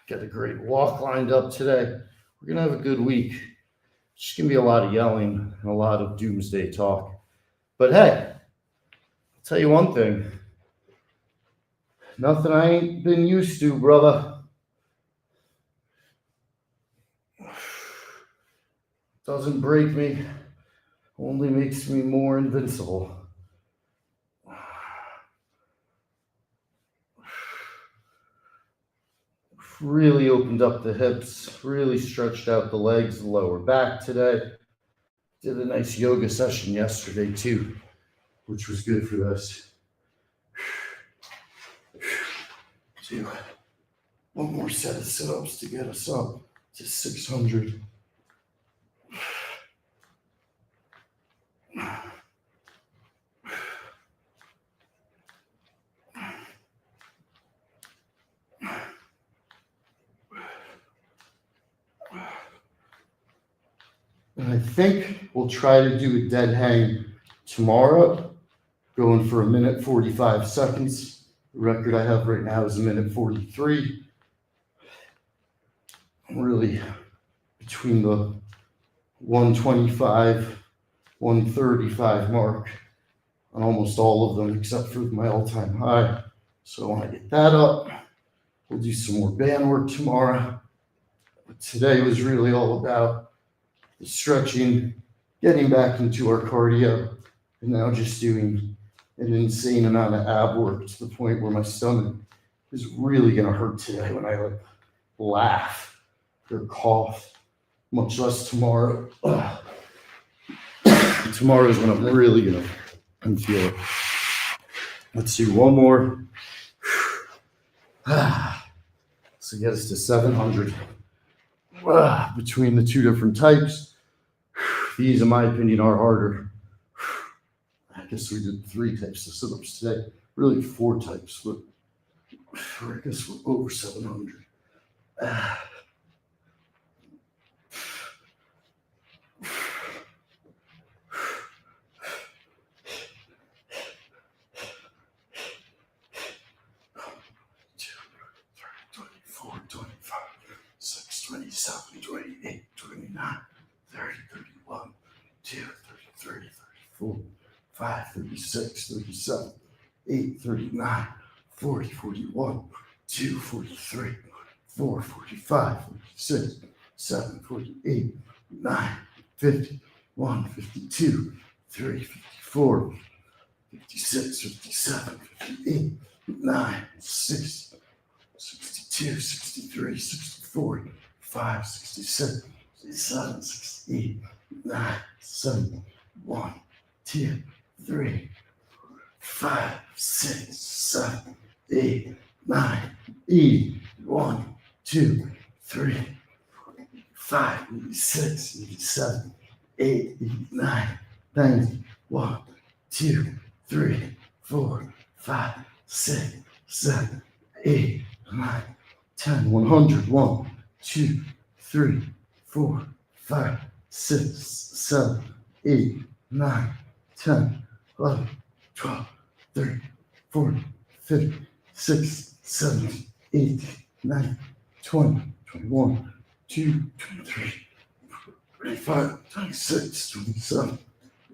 Got a great walk lined up today. We're going to have a good week. It's just going to be a lot of yelling and a lot of doomsday talk. But hey, I'll tell you one thing. Nothing I ain't been used to, brother. Doesn't break me. Only makes me more invincible. Really opened up the hips, really stretched out the legs and lower back today. Did a nice yoga session yesterday too, which was good for this. Do one more set of sit-ups to get us up to 600. And I think we'll try to do a dead hang tomorrow, going for 1:45 seconds. The record I have right now is 1:43. I'm really between the 125, 135 mark on almost all of them, except for my all-time high. So I want to get that up. We'll do some more band work tomorrow. But today was really all about the stretching, getting back into our cardio, and now just doing an insane amount of ab work to the point where my stomach is really going to hurt today when I laugh or cough. much less tomorrow. Tomorrow is when I'm really gonna feel it. Let's do one more. So get us to 700. Between the two different types, these, in my opinion, are harder. I guess we did 3 types of sit-ups today. Really 4 types, but I guess we're over 700. Four, 25, 6, 27, 28, 29, 30, 31, 2, 33, 34, 5, 36, 37, 8, 39, 40, 41, 2, 43, 4, 45, 46, 7, 48, 9, 50, 1, 52, 3, 54, 56, 57, 58, 9, 60, 62, 63, 64, 65, 66, 67, 68, 9, 7, 1, 2, 3, 5, 6, 7, 8, 9, 80, 1, 2, 3, 5, 86, 87, 8, 89, 90, 1, 2, 3, 4, 5, 6, 7, 8, 9, 10, 100, 1, 2, 3, 4, 5, 6, 7, 8, 9, 10, 11, 12, 13, 14, 15, 16, 17, 18, 19, 20, 21, 22, 23, 25, 26, 27,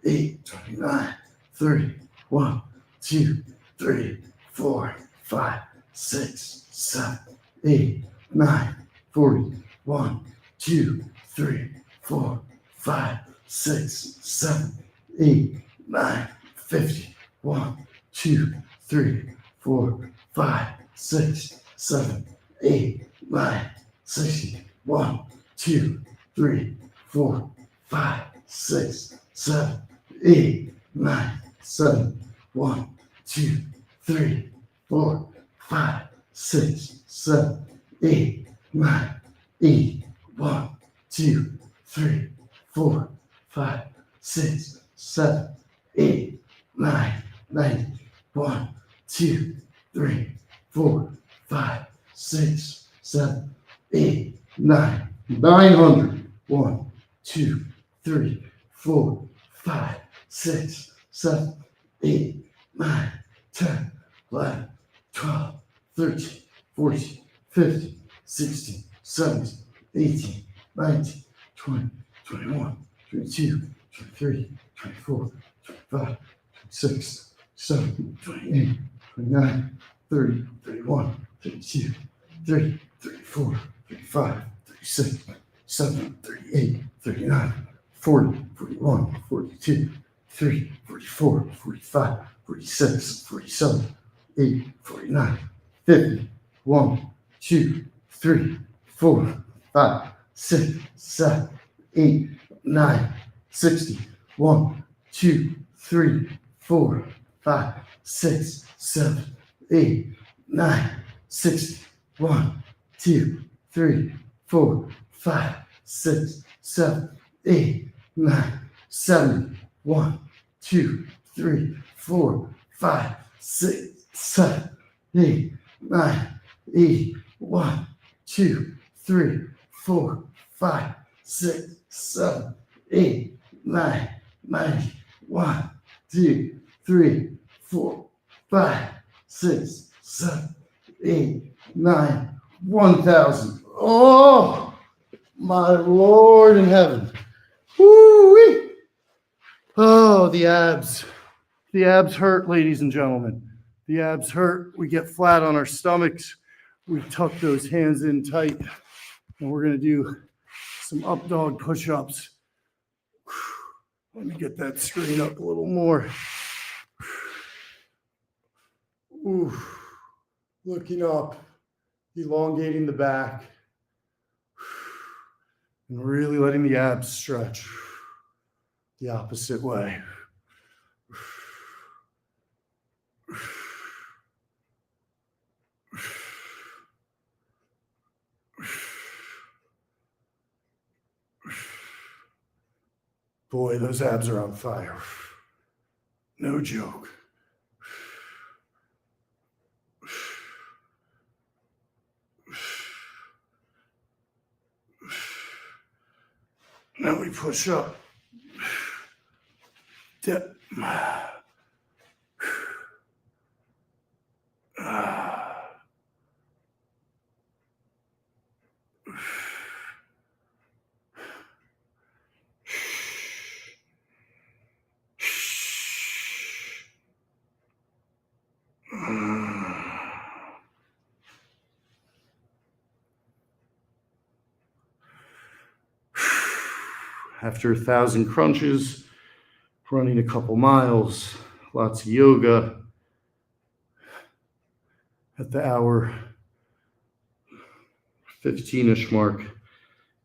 8, 29, 30, 1, 2, 3, 4, 5, 6, 7, 8, 9, 40, 1, 2, 3, 4, 5, 6, 7, 8, 9, 50, 1, 2, 3, 4, 5, 6, 7, 8, 9, 60, 1, 2, 3, 4, 5, 6, 7, 8, 9, 7, 1, 2, 3, 4, 5, 6, 7, 8, 9, 80, 1, 2, 3, 4, 5, 6, 7, 8, 9, 90, 1, 2, 3, 4, 5, 6, 7, 8, 9, 900, 1, 2, 3, 4, 5, 6, 7, 8, 9, 10, 11, 12, 13, 14, 15, 16, 17, 18, 19, 20, 21, 22, 23, 24, 25, 26, 27, 28, 29, 30, 31, 32, 33, 34, 35, 36, 37, 38, 39, 40, 41, 42, 43, 44, 45, 46, 47, 8, 49, 50, 1, 2, 3, 4, 5, 6, 7, 8, 9, 60, 1, 2, 3, 4, 5, 6, 7, 8, 9, 60, 1, 2, 3, 4, 5, 6, 7, 8, 9, 70, 1, 2, 3, 4, 5, 6, 7, 8, 9, 80, 1, 2, 3, 4, 5, 6, 7, 8, 9, 90, 1, 2, 3, 4, 5, 6, 7, 8, 9, 1,000. Oh, my Lord in heaven. Woo-wee. Oh, the abs. The abs hurt, ladies and gentlemen. The abs hurt. We get flat on our stomachs. We tuck those hands in tight. And we're going to do some up dog push-ups. Let me get that straight up a little more. Ooh. Looking up, elongating the back. And really letting the abs stretch the opposite way. Boy, those abs are on fire. No joke. Now we push up. Dip. After 1,000 crunches, running a couple miles, lots of yoga, at the hour 15-ish mark,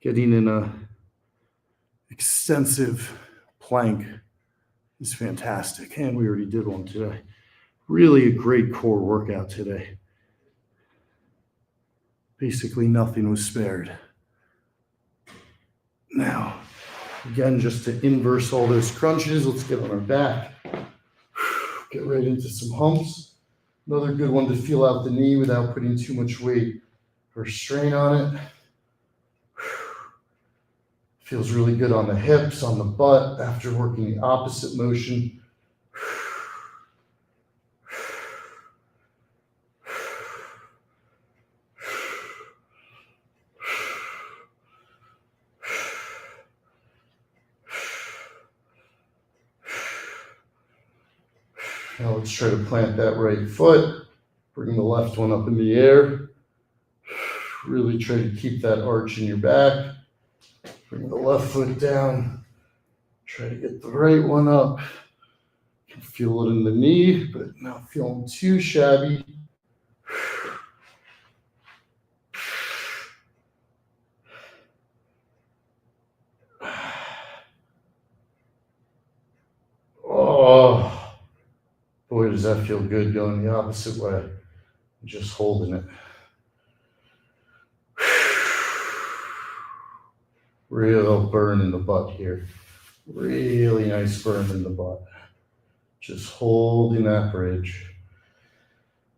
getting in a extensive plank is fantastic. And we already did one today. Really a great core workout today. Basically nothing was spared. Now, again, just to inverse all those crunches, let's get on our back. Get right into some humps. Another good one to feel out the knee without putting too much weight or strain on it. Feels really good on the hips, on the butt after working the opposite motion. Now let's try to plant that right foot. Bring the left one up in the air. Really try to keep that arch in your back. Bring the left foot down. Try to get the right one up. You can feel it in the knee, but not feeling too shabby. Oh, boy, does that feel good going the opposite way. Just holding it. Real burn in the butt here. Really nice burn in the butt. Just holding that bridge.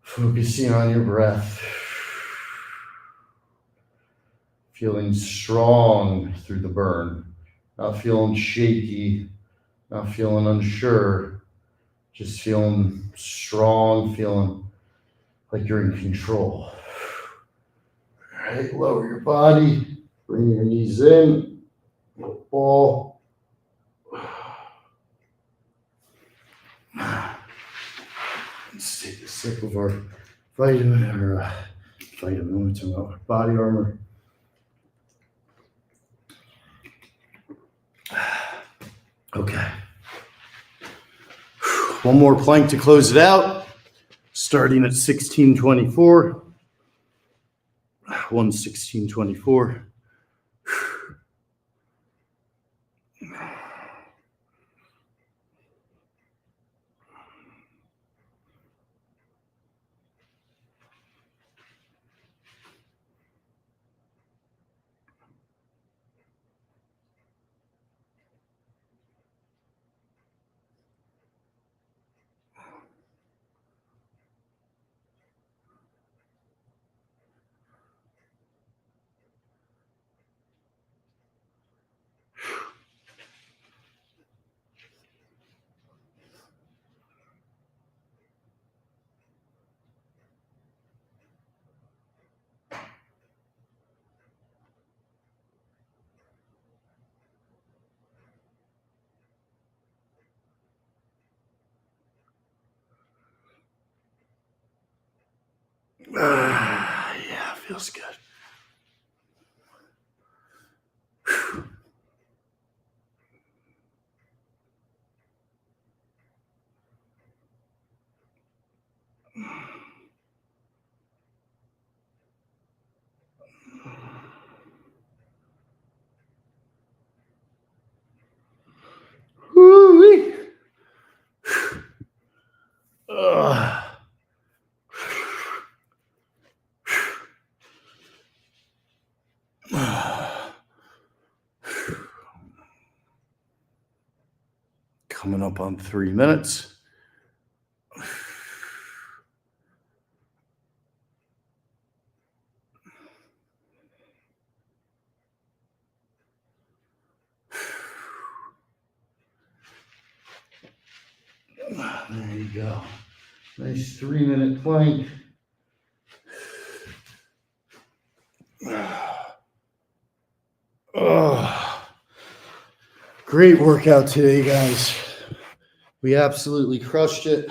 Focusing on your breath. Feeling strong through the burn. Not feeling shaky. Not feeling unsure. Just feeling strong. Feeling like you're in control. All right, lower your body. Bring your knees in. Ball. Let's take a sip of our body armor. Okay. One more plank to close it out. Starting at 1624. 1:16:24. Yeah, feels good. Coming up on 3 minutes. There you go. Nice 3-minute plank. Oh, great workout today, guys. We absolutely crushed it.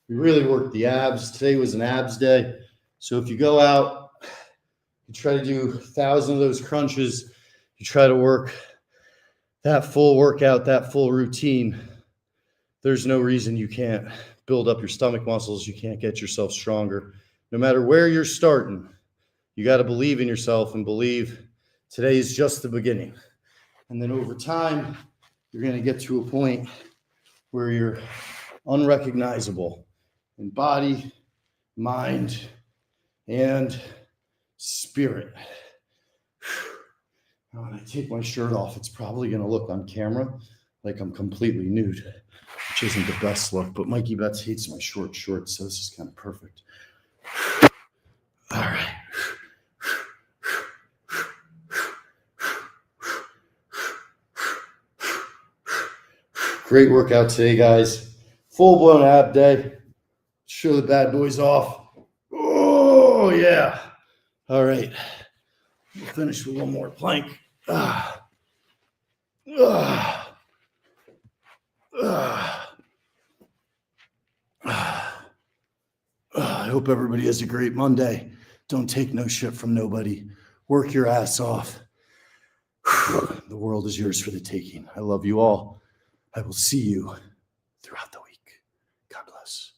We really worked the abs. Today was an abs day. So if you go out, you try to do 1,000 of those crunches, you try to work that full workout, that full routine, there's no reason you can't build up your stomach muscles. You can't get yourself stronger. No matter where you're starting, you got to believe in yourself and believe today is just the beginning. And then over time, you're going to get to a point where you're unrecognizable in body, mind, and spirit. Now, when I take my shirt off, it's probably going to look on camera like I'm completely nude, which isn't the best look, but Mikey Betts hates my short shorts, so this is kind of perfect. All right. Great workout today, guys. Full-blown ab day. Show the bad boys off. Oh, yeah. All right. We'll finish with one more plank. I hope everybody has a great Monday. Don't take no shit from nobody. Work your ass off. The world is yours for the taking. I love you all. I will see you throughout the week. God bless.